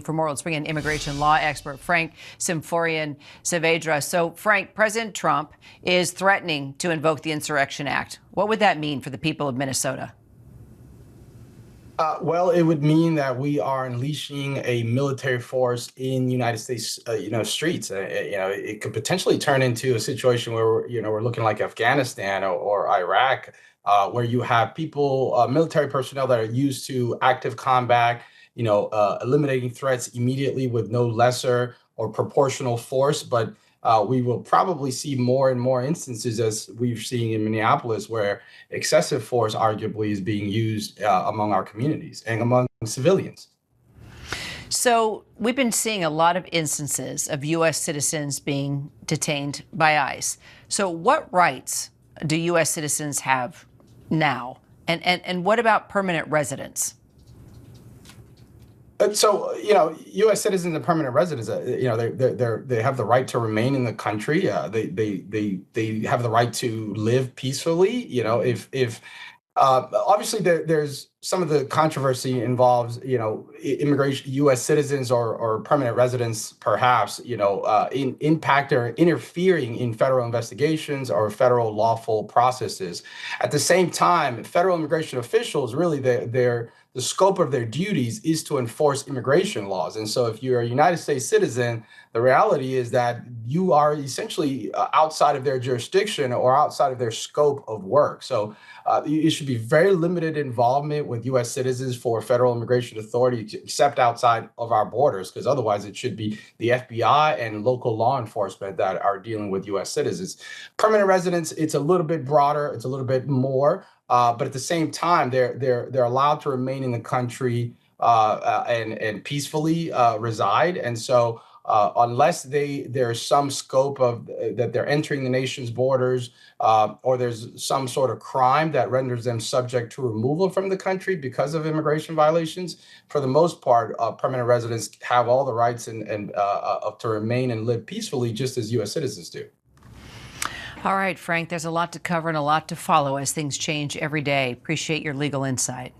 For more, let's bring in immigration law expert Frank Symphorien-Saavedra. So, Frank, President Trump is threatening to invoke the Insurrection Act. What would that mean for the people of Minnesota? Well, it would mean that we are unleashing a military force in United States, streets. It could potentially turn into a situation where we're looking like Afghanistan or Iraq, where you have people, military personnel that are used to active combat, eliminating threats immediately with no lesser or proportional force. But we will probably see more and more instances, as we've seen in Minneapolis, where excessive force arguably is being used among our communities and among civilians. So we've been seeing a lot of instances of U.S. citizens being detained by ICE. So what rights do U.S. citizens have now? And what about permanent residents? So, U.S. citizens and permanent residents, they have the right to remain in the country. They have the right to live peacefully. If obviously there's some of the controversy involves, immigration, U.S. citizens or permanent residents, perhaps, impact or interfering in federal investigations or federal lawful processes. At the same time, federal immigration officials, really, the scope of their duties is to enforce immigration laws. And so if you're a United States citizen, the reality is that you are essentially outside of their jurisdiction or outside of their scope of work. So it should be very limited involvement with U.S. citizens for federal immigration authority, except outside of our borders, because otherwise it should be the FBI and local law enforcement that are dealing with U.S. citizens. Permanent residents, it's a little bit broader, it's a little bit more. But at the same time, they're allowed to remain in the country and peacefully reside. And so unless there's some scope of that they're entering the nation's borders or there's some sort of crime that renders them subject to removal from the country because of immigration violations, for the most part, permanent residents have all the rights and to remain and live peacefully, just as U.S. citizens do. All right, Frank, there's a lot to cover and a lot to follow as things change every day. Appreciate your legal insight.